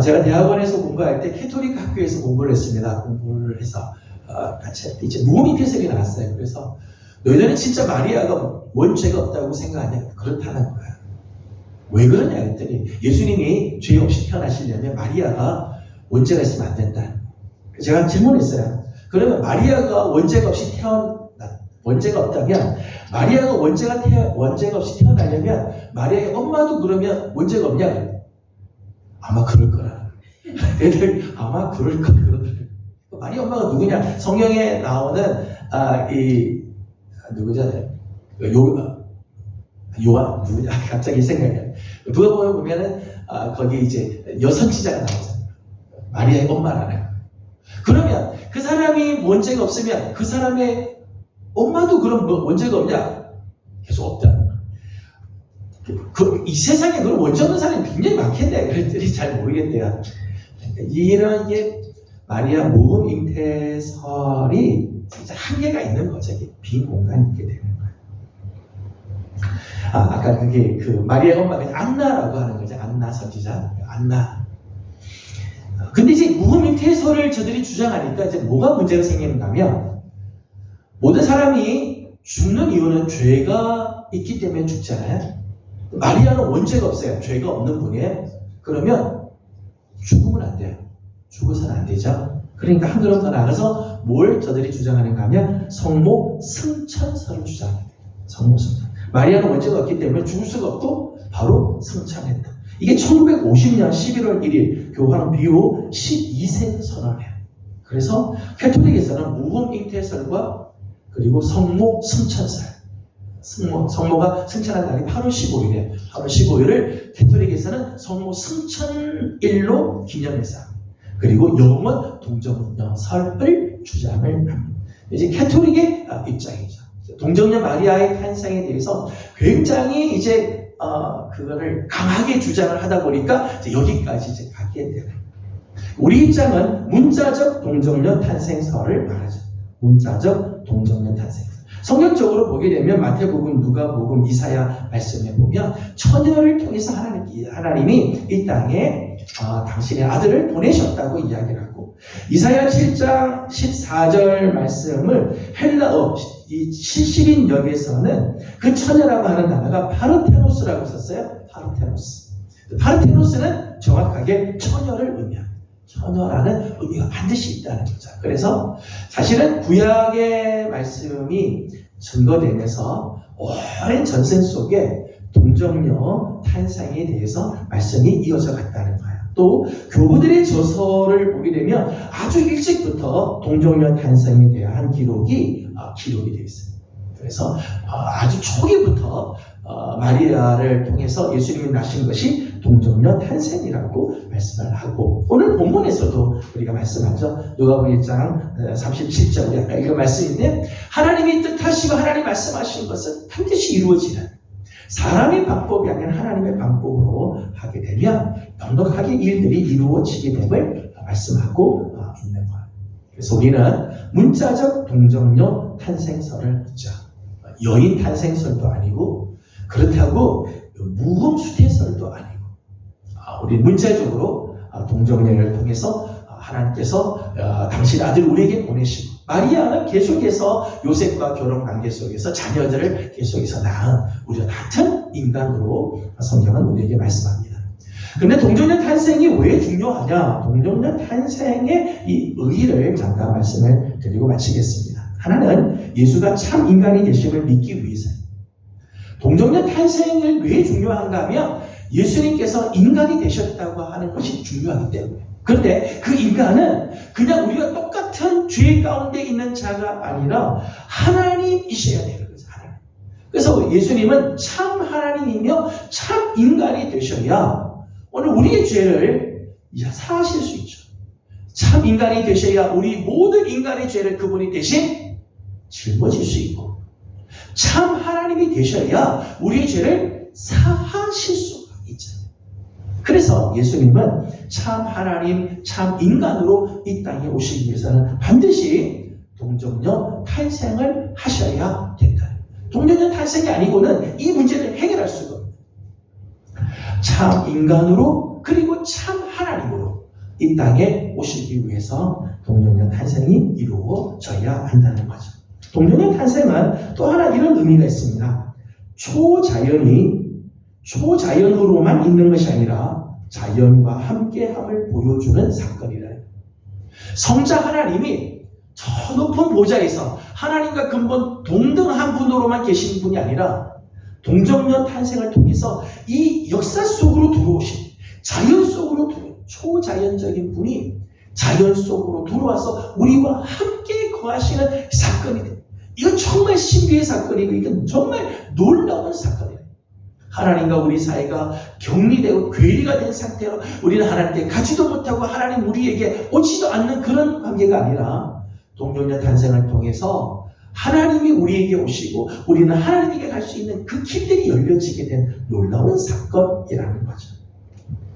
제가 대학원에서 공부할 때 캐톨릭 학교에서 공부를 했습니다. 공부를 해서 같이 할 때 이제 무흠 잉태설이 나왔어요. 그래서 너희들은 진짜 마리아가 원죄가 없다고 생각하냐? 그렇다는 거야. 왜 그러냐 했더니 예수님이 죄 없이 태어나시려면 마리아가 원죄가 있으면 안 된다. 제가 질문했어요. 그러면 마리아가 원죄가 없다면 마리아가 원죄가 없이 태어나려면 마리아의 엄마도 그러면 원죄가 없냐? 아마 그럴 거라. 애들 아마 그럴 거. 마리아 엄마가 누구냐? 성경에 나오는 누구잖아요? 요한 누구냐? 갑자기 생각이 나요. 누가 보면은 거기 이제 여선지자가 나오잖아요. 마리아의 엄마라는. 그러면 그 사람이 원죄가 없으면 그 사람의 엄마도 그럼 원죄가 없냐? 계속 없다. 이 세상에 그런 원죄 없는 사람이 굉장히 많겠네. 그랬더니 잘 모르겠대요. 그러니까 이런 게 마리아 무흠 잉태설이 진짜 한계가 있는 거죠. 빈 공간이 있게 되는 거예요. 아까 그게 마리아의 엄마가 안나라고 하는 거죠. 안나 선지자. 안나. 근데 이제 무흠 잉태설을 저들이 주장하니까 이제 뭐가 문제가 생기는가 하면, 모든 사람이 죽는 이유는 죄가 있기 때문에 죽잖아요. 마리아는 원죄가 없어요. 죄가 없는 분이에요. 그러면 죽으면 안 돼요. 죽어서는 안 되죠. 그러니까 한 걸음 더 나가서 뭘 저들이 주장하는가 하면 성모 승천설을 주장합니다. 성모 승천. 마리아는 원죄가 없기 때문에 죽을 수가 없고 바로 승천했다. 이게 1950년 11월 1일 교황 비오 12세 선언해요. 그래서 캐톨릭에서는 무흠 잉태설과 그리고 성모 승천설, 성모가 승천한 날이 8월 15일이에요. 8월 15일을 캐톨릭에서는 성모 승천일로 기념해서, 그리고 영원 동정녀 설을 주장을 합니다. 이제 캐톨릭의 입장이죠. 동정녀 마리아의 탄생에 대해서 굉장히 이제 그거를 강하게 주장을 하다 보니까 이제 여기까지 이제 가게 되는. 우리 입장은 문자적 동정녀 탄생설을 말하죠. 문자적 동정녀 탄생설. 성경적으로 보게 되면 마태복음, 누가복음, 이사야 말씀에 보면 처녀를 통해서 하나님이 이 땅에 당신의 아들을 보내셨다고 이야기를 하고, 이사야 7장 14절 말씀을 헬라어 이 70인 역에서는 그 처녀라고 하는 단어가 파르테노스라고 썼어요. 파르테노스는 정확하게 처녀를 의미합니다. 처녀라는 의미가 반드시 있다는 거죠. 그래서 사실은 구약의 말씀이 증거되면서 오랜 전생 속에 동정녀 탄생에 대해서 말씀이 이어져 갔다는 거예요. 또 교부들의 저서를 보게 되면 아주 일찍부터 동정녀 탄생에 대한 기록이 되어 있어요. 그래서 아주 초기부터 마리아를 통해서 예수님이 나신 것이 동정녀 탄생이라고 말씀을 하고, 오늘 본문에서도 우리가 말씀하죠. 누가복음 1장 37절 우리 아까 읽은 말씀인데, 하나님이 뜻하시고 하나님 말씀하신 것은 반드시 이루어지는, 사람의 방법이 아니라 하나님의 방법으로 하게 되면 넉넉하게 일들이 이루어지게 됨을 말씀하고 있는 거예요. 그래서 우리는 문자적 동정녀 탄생설을 믿죠. 여인 탄생설도 아니고, 그렇다고 무음수태설도 아니고, 우리 문자적으로 동정녀를 통해서 하나님께서 당신 아들 우리에게 보내시고, 마리아는 계속해서 요셉과 결혼 관계 속에서 자녀들을 계속해서 낳은 우리와 같은 인간으로 성경은 우리에게 말씀합니다. 그런데 동정녀 탄생이 왜 중요하냐? 동정녀 탄생의 이 의의를 잠깐 말씀을 드리고 마치겠습니다. 하나는 예수가 참 인간이 되심을 믿기 위해서요. 동정녀 탄생을 왜 중요한가 하면 예수님께서 인간이 되셨다고 하는 것이 중요하기 때문에. 그런데 그 인간은 그냥 우리가 똑같은 죄 가운데 있는 자가 아니라 하나님이셔야 되는 거죠. 하나님. 그래서 예수님은 참 하나님이며 참 인간이 되셔야 오늘 우리의 죄를 사하실 수 있죠. 참 인간이 되셔야 우리 모든 인간의 죄를 그분이 대신 짊어질 수 있고, 참 하나님이 되셔야 우리의 죄를 사하실 수가 있잖아요. 그래서 예수님은 참 하나님, 참 인간으로 이 땅에 오시기 위해서는 반드시 동정녀 탄생을 하셔야 된다. 동정녀 탄생이 아니고는 이 문제를 해결할 수가 없습니다. 참 인간으로 그리고 참 하나님으로 이 땅에 오시기 위해서 동정녀 탄생이 이루어져야 한다는 거죠. 동정녀 탄생은 또 하나 이런 의미가 있습니다. 초자연으로만 있는 것이 아니라 자연과 함께함을 보여주는 사건이래요. 성자 하나님이 저 높은 보좌에서 하나님과 근본 동등한 분으로만 계신 분이 아니라 동정녀 탄생을 통해서 이 역사 속으로 들어오신, 자연 속으로 초자연적인 분이 자연 속으로 들어와서 우리와 함께 거하시는 사건이 됩니다. 이건 정말 신비의 사건이고, 이건 정말 놀라운 사건이에요. 하나님과 우리 사이가 격리되고 괴리가 된 상태로 우리는 하나님께 가지도 못하고 하나님 우리에게 오지도 않는 그런 관계가 아니라 동정녀 탄생을 통해서 하나님이 우리에게 오시고 우리는 하나님에게 갈 수 있는 그 길들이 열려지게 된 놀라운 사건이라는 거죠.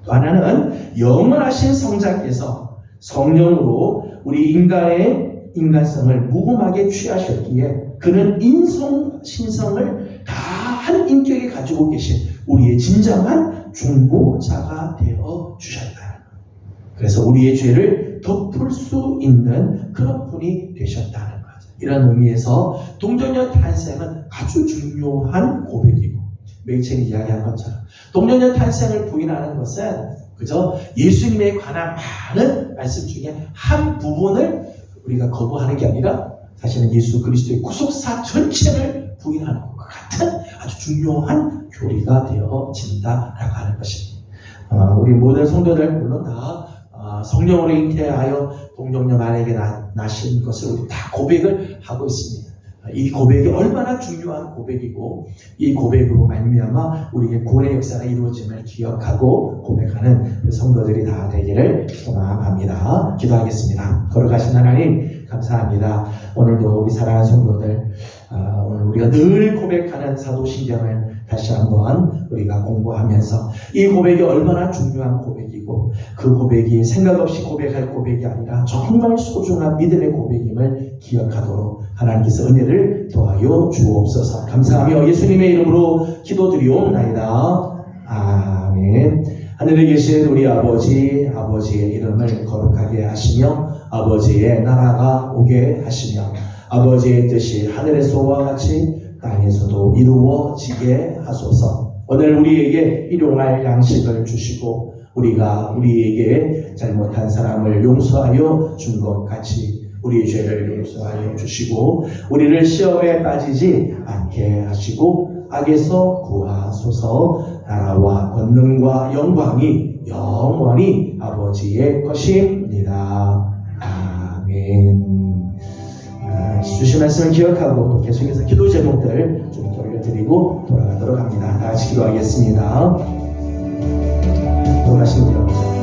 또 하나는 영원하신 성자께서 성령으로 우리 인간의 인간성을 무궁하게 취하셨기에 그는 신성을 다 한 인격에 가지고 계신 우리의 진정한 중보자가 되어 주셨다. 그래서 우리의 죄를 덮을 수 있는 그런 분이 되셨다는 거죠. 이런 의미에서 동정녀 탄생은 아주 중요한 고백이고, 메이첼이 이야기한 것처럼 동정녀 탄생을 부인하는 것은 그저 예수님에 관한 많은 말씀 중에 한 부분을 우리가 거부하는 게 아니라 사실은 예수 그리스도의 구속사 전체를 부인하는 것과 같은 아주 중요한 교리가 되어진다라고 하는 것입니다. 우리 모든 성도들 물론 다 성령으로 잉태하여 동정녀 마리아에게 나신 것을 우리 다 고백을 하고 있습니다. 이 고백이 얼마나 중요한 고백이고 이 고백으로 말미암아 우리의 구원의 역사가 이루어짐을 기억하고 고백하는 우리 성도들이 다 되기를 소망합니다. 기도하겠습니다. 걸어가신 하나님 감사합니다. 오늘도 우리 사랑하는 성도들 오늘 우리가 늘 고백하는 사도신경을 다시 한번 우리가 공부하면서 이 고백이 얼마나 중요한 고백이고 그 고백이 생각 없이 고백할 고백이 아니라 정말 소중한 믿음의 고백임을 기억하도록 하나님께서 은혜를 더하여 주옵소서. 감사하며 예수님의 이름으로 기도드리옵나이다. 아멘. 하늘에 계신 우리 아버지, 아버지의 이름을 거룩하게 하시며 아버지의 나라가 오게 하시며 아버지의 뜻이 하늘에서와 같이 땅에서도 이루어지게 하소서. 오늘 우리에게 일용할 양식을 주시고 우리가 우리에게 잘못한 사람을 용서하여 준 것 같이 우리의 죄를 용서하여 주시고 우리를 시험에 빠지지 않게 하시고 악에서 구하소서. 나라와 권능과 영광이 영원히 아버지의 것입니다. 아멘. 주신 말씀을 기억하고 또 계속해서 기도 제목들 좀 돌려드리고 돌아가도록 합니다. 다 같이 기도하겠습니다. 돌아가신 분